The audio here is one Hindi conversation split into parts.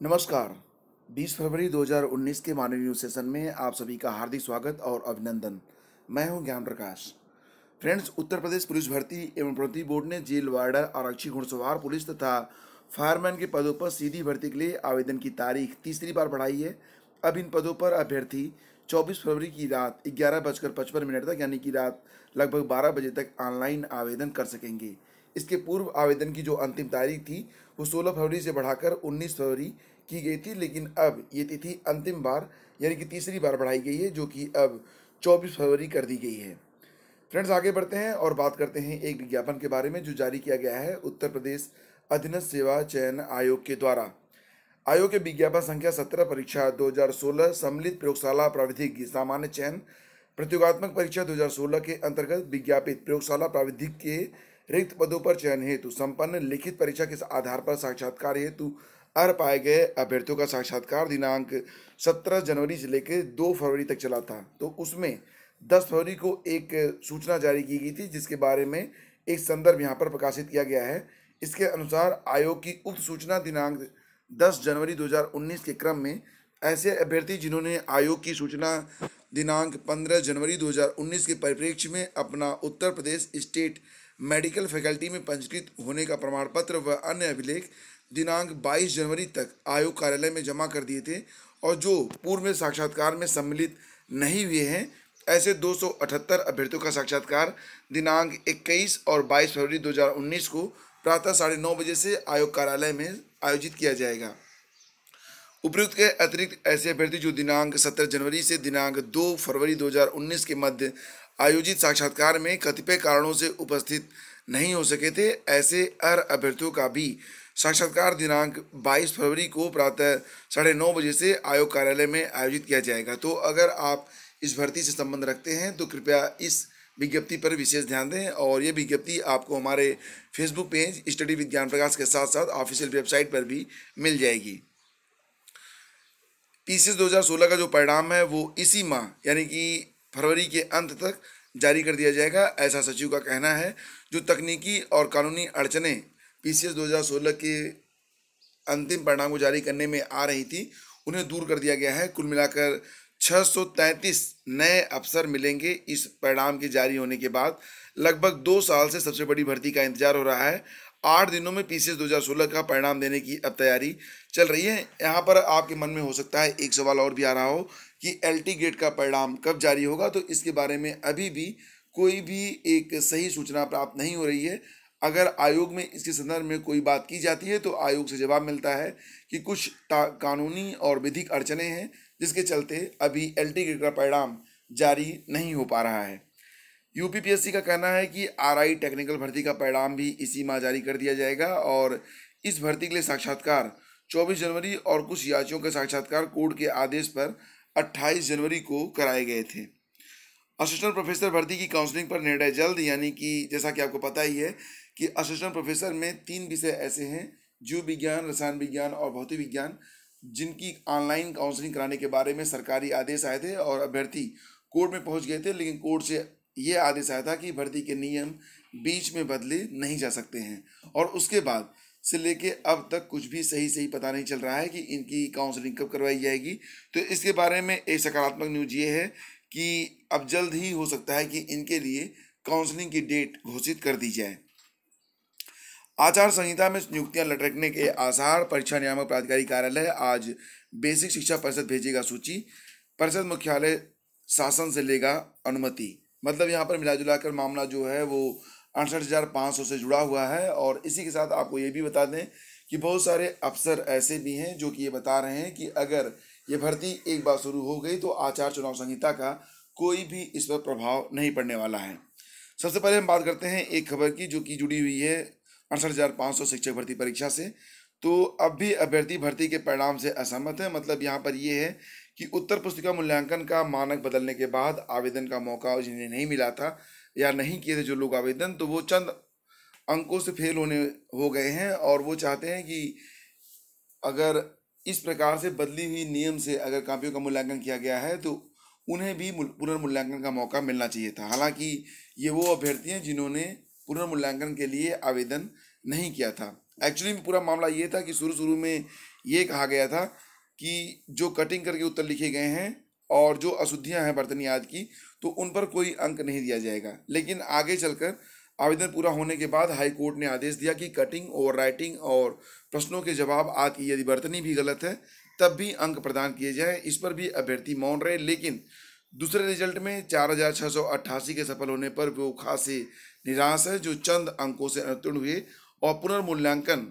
नमस्कार। 20 फरवरी 2019 के माननीय न्यूज सेशन में आप सभी का हार्दिक स्वागत और अभिनंदन। मैं हूं ज्ञान प्रकाश। फ्रेंड्स, उत्तर प्रदेश पुलिस भर्ती एवं प्रोन्नति बोर्ड ने जेल वार्डर, आरक्षी, घुड़सवार पुलिस तथा फायरमैन के पदों पर सीधी भर्ती के लिए आवेदन की तारीख तीसरी बार बढ़ाई है। अब इन पदों पर अभ्यर्थी 24 फरवरी की रात 11:55 तक यानी कि रात लगभग 12 बजे तक ऑनलाइन आवेदन कर सकेंगे। इसके पूर्व आवेदन की जो अंतिम तारीख थी वो 16 फरवरी से बढ़ाकर 19 फरवरी की गई थी, लेकिन अब ये तिथि अंतिम बार यानी कि तीसरी बार बढ़ाई गई है, जो कि अब 24 फरवरी कर दी गई है। फ्रेंड्स, आगे बढ़ते हैं और बात करते हैं एक विज्ञापन के बारे में जो जारी किया गया है उत्तर प्रदेश अधीनस्थ सेवा चयन आयोग के द्वारा। आयोग के विज्ञापन संख्या 17 परीक्षा 2016 सम्मिलित प्रयोगशाला प्राविधिक सामान्य चयन प्रतियोगात्मक परीक्षा 2016 के अंतर्गत विज्ञापित प्रयोगशाला प्राविधिक के रिक्त पदों पर चयन हेतु संपन्न लिखित परीक्षा के आधार पर साक्षात्कार हेतु अर्ह पाए गए अभ्यर्थियों का साक्षात्कार दिनांक 17 जनवरी से लेकर 2 फरवरी तक चला था। तो उसमें 10 फरवरी को एक सूचना जारी की गई थी, जिसके बारे में एक संदर्भ यहाँ पर प्रकाशित किया गया है। इसके अनुसार आयोग की उक्त सूचना दिनांक 10 जनवरी 2019 के क्रम में ऐसे अभ्यर्थी जिन्होंने आयोग की सूचना दिनांक 15 जनवरी 2019 के परिप्रेक्ष्य में अपना Uttar Pradesh state medical faculty में पंजीकृत होने का प्रमाण पत्र व अन्य अभिलेख दिनांक 22 जनवरी तक आयोग कार्यालय में जमा कर दिए थे और जो पूर्व में साक्षात्कार में सम्मिलित नहीं हुए हैं, ऐसे 278 अभ्यर्थियों का साक्षात्कार दिनांक 21 और 22 फरवरी 2019 को प्रातः 9:30 बजे से आयोग कार्यालय में आयोजित किया जाएगा। उपयुक्त के अतिरिक्त ऐसे अभ्यर्थी जो दिनांक 17 जनवरी से दिनांक 2 फरवरी 2019 के मध्य आयोजित साक्षात्कार में कतिपय कारणों से उपस्थित नहीं हो सके थे, ऐसे अर्ह अभ्यर्थियों का भी साक्षात्कार दिनांक 22 फरवरी को प्रातः 9:30 बजे से आयोग कार्यालय में आयोजित किया जाएगा। तो अगर आप इस भर्ती से संबंध रखते हैं तो कृपया इस विज्ञप्ति पर विशेष ध्यान दें और ये विज्ञप्ति आपको हमारे फेसबुक पेज स्टडी विद ज्ञान प्रकाश के साथ साथ ऑफिशियल वेबसाइट पर भी मिल जाएगी। पीसीएस 2016 का जो परिणाम है वो इसी माह यानी कि फरवरी के अंत तक जारी कर दिया जाएगा, ऐसा सचिव का कहना है। जो तकनीकी और कानूनी अड़चनें पीसीएस 2016 के अंतिम परिणाम को जारी करने में आ रही थी, उन्हें दूर कर दिया गया है। कुल मिलाकर 633 नए अफसर मिलेंगे इस परिणाम के जारी होने के बाद। लगभग 2 साल से सबसे बड़ी भर्ती का इंतजार हो रहा है। 8 दिनों में पीसीएस 2016 का परिणाम देने की अब तैयारी चल रही है। यहाँ पर आपके मन में हो सकता है एक सवाल और भी आ रहा हो कि एलटी ग्रेड का परिणाम कब जारी होगा, तो इसके बारे में अभी भी कोई भी एक सही सूचना प्राप्त नहीं हो रही है। अगर आयोग में इसके संदर्भ में कोई बात की जाती है तो आयोग से जवाब मिलता है कि कुछ कानूनी और विधिक अड़चनें हैं, जिसके चलते अभी एलटी ग्रेड का परिणाम जारी नहीं हो पा रहा है। यूपीपीएससी का कहना है कि आरआई टेक्निकल भर्ती का परिणाम भी इसी माह जारी कर दिया जाएगा और इस भर्ती के लिए साक्षात्कार 24 जनवरी और कुछ याचियों के साक्षात्कार कोर्ट के आदेश पर 28 जनवरी को कराए गए थे। असिस्टेंट प्रोफेसर भर्ती की काउंसलिंग पर निर्णय जल्द, यानी कि जैसा कि आपको पता ही है कि असिस्टेंट प्रोफेसर में 3 विषय ऐसे हैं, जीव विज्ञान, रसायन विज्ञान और भौतिक विज्ञान, जिनकी ऑनलाइन काउंसलिंग कराने के बारे में सरकारी आदेश आए थे और अभ्यर्थी कोर्ट में पहुंच गए थे, लेकिन कोर्ट से ये आदेश आया था कि भर्ती के नियम बीच में बदले नहीं जा सकते हैं और उसके बाद से लेके अब तक कुछ भी सही पता नहीं चल रहा है कि इनकी काउंसलिंग कब करवाई जाएगी। तो इसके बारे में एक सकारात्मक न्यूज ये है कि अब जल्द ही हो सकता है कि इनके लिए काउंसलिंग की डेट घोषित कर दी जाए। आचार संहिता में नियुक्तियां लटकने के आसार, परीक्षा नियामक प्राधिकारी कार्यालय आज बेसिक शिक्षा परिषद भेजेगा सूची। परिषद मुख्यालय शासन से लेगा अनुमति। मतलब यहाँ पर मिला जुला कर मामला जो है वो 68,500 से जुड़ा हुआ है। और इसी के साथ आपको ये भी बता दें कि बहुत सारे अफसर ऐसे भी हैं जो कि ये बता रहे हैं कि अगर ये भर्ती एक बार शुरू हो गई तो आचार चुनाव संहिता का कोई भी इस पर प्रभाव नहीं पड़ने वाला है। सबसे पहले हम बात करते हैं एक खबर की जो कि जुड़ी हुई है 68,500 शिक्षक भर्ती परीक्षा से। तो अब भी अभ्यर्थी भर्ती के परिणाम से असहमत है। मतलब यहाँ पर ये है कि उत्तर पुस्तिका मूल्यांकन का मानक बदलने के बाद आवेदन का मौका जिन्हें नहीं मिला था या नहीं किए थे जो लोग आवेदन, तो वो चंद अंकों से फेल होने हो गए हैं और वो चाहते हैं कि अगर इस प्रकार से बदली हुई नियम से अगर कापियों का मूल्यांकन किया गया है तो उन्हें भी पुनर्मूल्यांकन का मौका मिलना चाहिए था। हालांकि ये वो अभ्यर्थी हैं जिन्होंने पुनर्मूल्यांकन के लिए आवेदन नहीं किया था। एक्चुअली में पूरा मामला ये था कि शुरू शुरू में ये कहा गया था कि जो कटिंग करके उत्तर लिखे गए हैं और जो अशुद्धियां हैं बर्तनियाद की, तो उन पर कोई अंक नहीं दिया जाएगा। लेकिन आगे चलकर आवेदन पूरा होने के बाद हाई कोर्ट ने आदेश दिया कि कटिंग, ओवर राइटिंग और प्रश्नों के जवाब आदि की यदि बर्तनी भी गलत है तब भी अंक प्रदान किए जाए। इस पर भी अभ्यर्थी मौन रहे, लेकिन दूसरे रिजल्ट में 4688 के सफल होने पर वो खासे निराश है, जो चंद अंकों से उत्तीर्ण हुए और पुनर्मूल्यांकन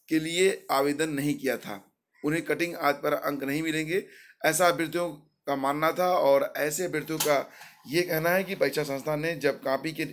के लिए आवेदन नहीं किया था। उन्हें कटिंग आदि पर अंक नहीं मिलेंगे, ऐसा अभ्यर्थियों का मानना था। और ऐसे अभ्यर्थियों का ये कहना है कि परीक्षा संस्थान ने जब कॉपी के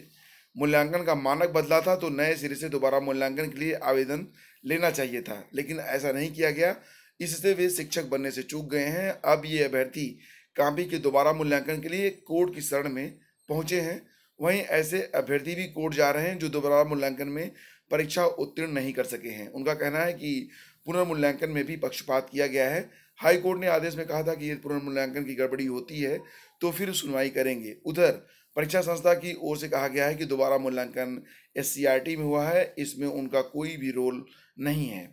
मूल्यांकन का मानक बदला था तो नए सिरे से दोबारा मूल्यांकन के लिए आवेदन लेना चाहिए था, लेकिन ऐसा नहीं किया गया। इससे वे शिक्षक बनने से चूक गए हैं। अब ये अभ्यर्थी कॉपी के दोबारा मूल्यांकन के लिए कोर्ट की शरण में पहुंचे हैं। वहीं ऐसे अभ्यर्थी भी कोर्ट जा रहे हैं जो दोबारा मूल्यांकन में परीक्षा उत्तीर्ण नहीं कर सके हैं। उनका कहना है कि पुनर्मूल्यांकन में भी पक्षपात किया गया है। हाई कोर्ट ने आदेश में कहा था कि यदि पुनर्मूल्यांकन की गड़बड़ी होती है तो फिर सुनवाई करेंगे। उधर परीक्षा संस्था की ओर से कहा गया है कि दोबारा मूल्यांकन एससीईआरटी में हुआ है, इसमें उनका कोई भी रोल नहीं है।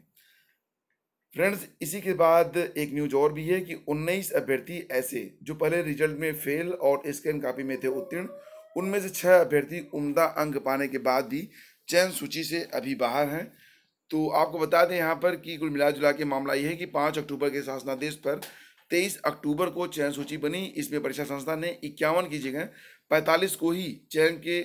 फ्रेंड्स, इसी के बाद एक न्यूज और भी है कि 19 अभ्यर्थी ऐसे जो पहले रिजल्ट में फेल और स्कैन कॉपी में थे उत्तीर्ण, उनमें से 6 अभ्यर्थी उम्दा अंक पाने के बाद भी चयन सूची से अभी बाहर हैं। तो आपको बता दें यहाँ पर कि कुल मिला जुला के मामला ये है कि 5 अक्टूबर के शासनादेश पर 23 अक्टूबर को चयन सूची बनी। इसमें परीक्षा संस्था ने 51 की जगह 45 को ही चयन के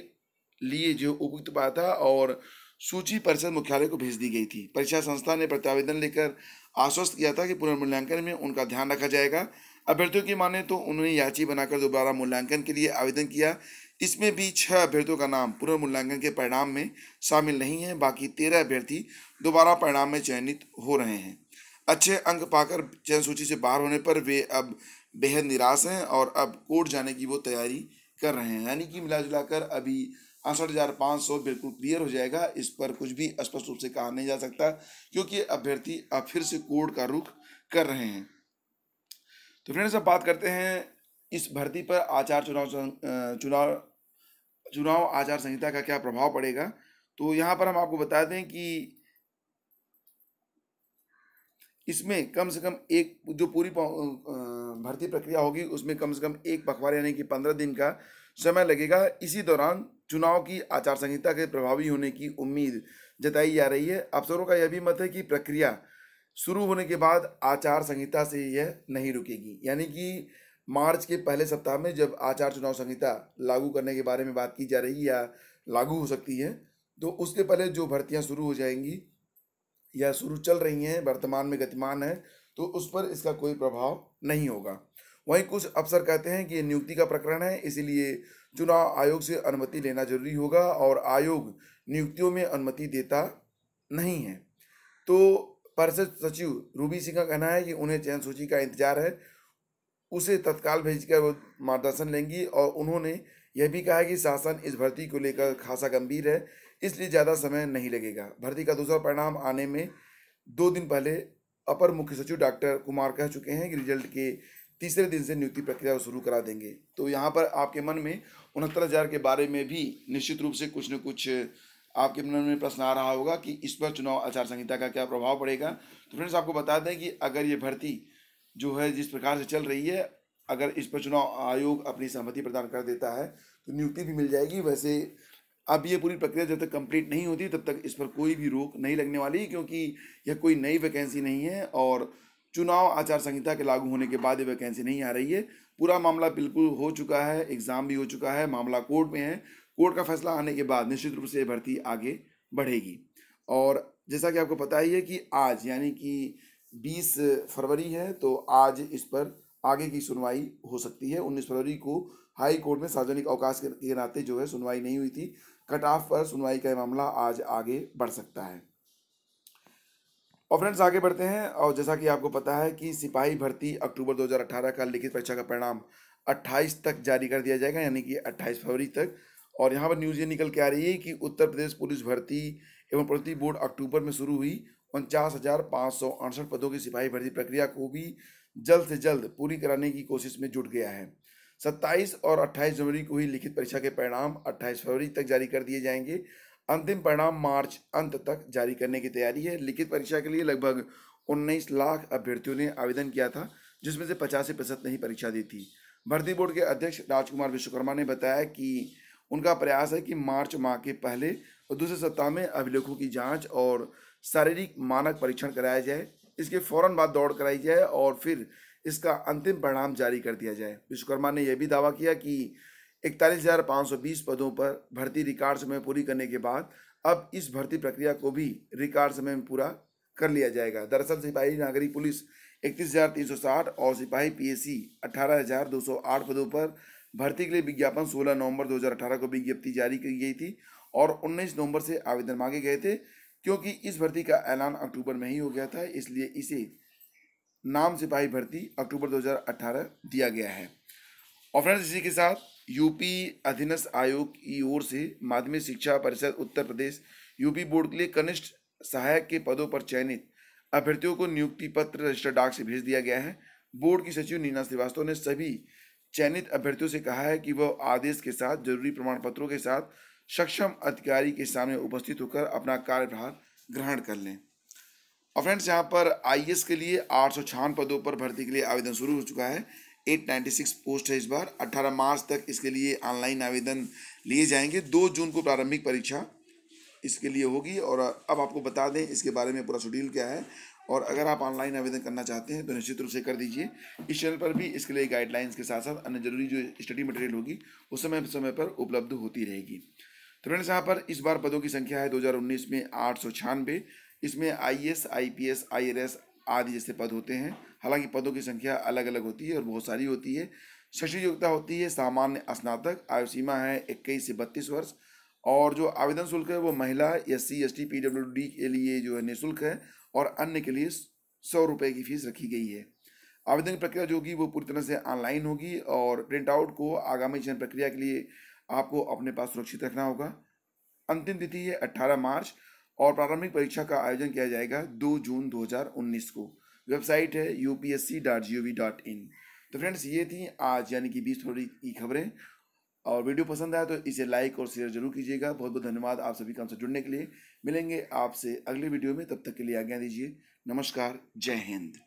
लिए जो उपयुक्त पाया था और सूची परिषद मुख्यालय को भेज दी गई थी। परीक्षा संस्था ने प्रत्यावेदन लेकर आश्वस्त किया था कि पुनर्मूल्यांकन में उनका ध्यान रखा जाएगा। अभ्यर्थियों की माने तो उन्होंने याची बनाकर दोबारा मूल्यांकन के लिए आवेदन किया। इसमें भी 6 अभ्यर्थियों का नाम पुनर्मूल्यांकन के परिणाम में शामिल नहीं है। बाकी 13 अभ्यर्थी दोबारा परिणाम में चयनित हो रहे हैं। अच्छे अंक पाकर चयन सूची से बाहर होने पर वे अब बेहद निराश हैं और अब कोर्ट जाने की वो तैयारी कर रहे हैं। यानी कि मिला जुलाकर अभी 68,500 बिल्कुल क्लियर हो जाएगा। इस पर कुछ भी स्पष्ट रूप से कहा नहीं जा सकता, क्योंकि अभ्यर्थी अब फिर से कोर्ट का रुख कर रहे हैं। तो फ्रेंड्स, अब बात करते हैं इस भर्ती पर चुनाव आचार संहिता का क्या प्रभाव पड़ेगा। तो यहाँ पर हम आपको बता दें कि इसमें कम से कम एक जो पूरी भर्ती प्रक्रिया होगी उसमें कम से कम एक पखवाड़े यानी कि 15 दिन का समय लगेगा। इसी दौरान चुनाव की आचार संहिता के प्रभावी होने की उम्मीद जताई जा रही है। अफसरों का यह भी मत है कि प्रक्रिया शुरू होने के बाद आचार संहिता से यह नहीं रुकेगी, यानी कि मार्च के पहले सप्ताह में जब आचार चुनाव संहिता लागू करने के बारे में बात की जा रही है या लागू हो सकती है, तो उसके पहले जो भर्तियां शुरू हो जाएंगी या शुरू चल रही हैं, वर्तमान में गतिमान है, तो उस पर इसका कोई प्रभाव नहीं होगा। वहीं कुछ अफसर कहते हैं कि ये नियुक्ति का प्रकरण है, इसीलिए चुनाव आयोग से अनुमति लेना जरूरी होगा और आयोग नियुक्तियों में अनुमति देता नहीं है। तो परिषद सचिव रूबी सिंह का कहना है कि उन्हें चयन सूची का इंतजार है, उसे तत्काल भेजकर वो मार्गदर्शन लेंगी। और उन्होंने यह भी कहा है कि शासन इस भर्ती को लेकर खासा गंभीर है, इसलिए ज़्यादा समय नहीं लगेगा। भर्ती का दूसरा परिणाम आने में 2 दिन पहले अपर मुख्य सचिव डॉक्टर कुमार कह चुके हैं कि रिजल्ट के तीसरे दिन से नियुक्ति प्रक्रिया शुरू करा देंगे। तो यहाँ पर आपके मन में 69,000 के बारे में भी निश्चित रूप से कुछ न कुछ आपके मन में प्रश्न आ रहा होगा कि इस पर चुनाव आचार संहिता का क्या प्रभाव पड़ेगा। तो फ्रेंड्स, आपको बता दें कि अगर ये भर्ती जो है जिस प्रकार से चल रही है, अगर इस पर चुनाव आयोग अपनी सहमति प्रदान कर देता है तो नियुक्ति भी मिल जाएगी। वैसे अब ये पूरी प्रक्रिया जब तक कंप्लीट नहीं होती तब तक इस पर कोई भी रोक नहीं लगने वाली, क्योंकि यह कोई नई वैकेंसी नहीं है और चुनाव आचार संहिता के लागू होने के बाद ये वैकेंसी नहीं आ रही है। पूरा मामला बिल्कुल हो चुका है, एग्ज़ाम भी हो चुका है, मामला कोर्ट में है। कोर्ट का फैसला आने के बाद निश्चित रूप से ये भर्ती आगे बढ़ेगी। और जैसा कि आपको पता ही है कि आज यानी कि 20 फरवरी है, तो आज इस पर आगे की सुनवाई हो सकती है। 19 फरवरी को हाई कोर्ट में सार्वजनिक अवकाश के नाते जो है सुनवाई नहीं हुई थी। कट ऑफ पर सुनवाई का मामला आज आगे बढ़ सकता है। और फ्रेंड्स, आगे बढ़ते हैं। और जैसा कि आपको पता है कि सिपाही भर्ती अक्टूबर 2018 का लिखित परीक्षा का परिणाम 28 तक जारी कर दिया जाएगा, यानी कि 28 फरवरी तक। और यहाँ पर न्यूज़ ये निकल के आ रही है कि उत्तर प्रदेश पुलिस भर्ती एवं प्रवृत्ति बोर्ड अक्टूबर में शुरू हुई 49,568 पदों की सिपाही भर्ती प्रक्रिया को भी जल्द से जल्द पूरी कराने की कोशिश में जुट गया है। 27 और 28 जनवरी को ही लिखित परीक्षा के परिणाम 28 फरवरी तक जारी कर दिए जाएंगे। अंतिम परिणाम मार्च अंत तक जारी करने की तैयारी है। लिखित परीक्षा के लिए लगभग 19 लाख अभ्यर्थियों ने आवेदन किया था, जिसमें से 85% ने ही परीक्षा दी थी। भर्ती बोर्ड के अध्यक्ष राजकुमार विश्वकर्मा ने बताया कि उनका प्रयास है कि मार्च माह के पहले और दूसरे सप्ताह में अभिलेखों की जांच और शारीरिक मानक परीक्षण कराया जाए। इसके फौरन बाद दौड़ कराई जाए और फिर इसका अंतिम परिणाम जारी कर दिया जाए। विश्वकर्मा ने यह भी दावा किया कि 41,520 पदों पर भर्ती रिकॉर्ड समय पूरी करने के बाद अब इस भर्ती प्रक्रिया को भी रिकॉर्ड समय में पूरा कर लिया जाएगा। दरअसल सिपाही नागरिक पुलिस 31,360 और सिपाही पीएससी 18,208 पदों पर भर्ती के लिए विज्ञापन 16 नवंबर 2018 को विज्ञप्ति जारी की गई थी और 19 नवंबर से आवेदन मांगे गए थे। क्योंकि इस भर्ती का ऐलान अक्टूबर में ही हो गया था, इसलिए इसे नाम सिपाही भर्ती अक्टूबर 2018 दिया गया है। और फ्रेंड्स, इसी के साथ यूपी अधीनस्थ आयोग की ओर से माध्यमिक शिक्षा परिषद उत्तर प्रदेश यूपी बोर्ड के लिए कनिष्ठ सहायक के पदों पर चयनित अभ्यर्थियों को नियुक्ति पत्र रजिस्टर्ड डाक से भेज दिया गया है। बोर्ड की सचिव नीना श्रीवास्तव ने सभी चयनित अभ्यर्थियों से कहा है कि वह आदेश के साथ जरूरी प्रमाण पत्रों के साथ सक्षम अधिकारी के सामने उपस्थित होकर अपना कार्यभार ग्रहण कर लें। और फ्रेंड्स, यहाँ पर आईएएस के लिए 856 पदों पर भर्ती के लिए आवेदन शुरू हो चुका है। 896 पोस्ट है इस बार। 18 मार्च तक इसके लिए ऑनलाइन आवेदन लिए जाएंगे। 2 जून को प्रारंभिक परीक्षा इसके लिए होगी। और अब आपको बता दें इसके बारे में पूरा शेड्यूल क्या है, और अगर आप ऑनलाइन आवेदन करना चाहते हैं तो निश्चित रूप से कर दीजिए। इस चैनल पर भी इसके लिए गाइडलाइंस के साथ साथ अन्य जरूरी जो स्टडी मटेरियल होगी वो समय समय पर उपलब्ध होती रहेगी। तो फ्रेंड्स, यहाँ पर इस बार पदों की संख्या है 2019 में 896। इसमें आईएएस, आईपीएस, आईआरएस आदि जैसे पद होते हैं। हालांकि पदों की संख्या अलग अलग होती है और बहुत सारी होती है। शैक्षिक योग्यता होती है सामान्य स्नातक। आयु सीमा है 21 से 32 वर्ष। और जो आवेदन शुल्क है वो महिला, एससी, एसटी, पीडब्ल्यूडी के लिए जो है निःशुल्क है और अन्य के लिए 100 रुपये की फीस रखी गई है। आवेदन की प्रक्रिया जो होगी वो पूरी तरह से ऑनलाइन होगी और प्रिंट आउट को आगामी चयन प्रक्रिया के लिए आपको अपने पास सुरक्षित रखना होगा। अंतिम तिथि है 18 मार्च और प्रारंभिक परीक्षा का आयोजन किया जाएगा 2 जून 2019 को। वेबसाइट है upsc.gov.in। तो फ्रेंड्स, ये थी आज यानी कि 20 फरवरी की खबरें। और वीडियो पसंद आया तो इसे लाइक और शेयर जरूर कीजिएगा। बहुत बहुत धन्यवाद आप सभी का हमसे जुड़ने के लिए। मिलेंगे आपसे अगले वीडियो में, तब तक के लिए आज्ञा दीजिए। नमस्कार, जय हिंद।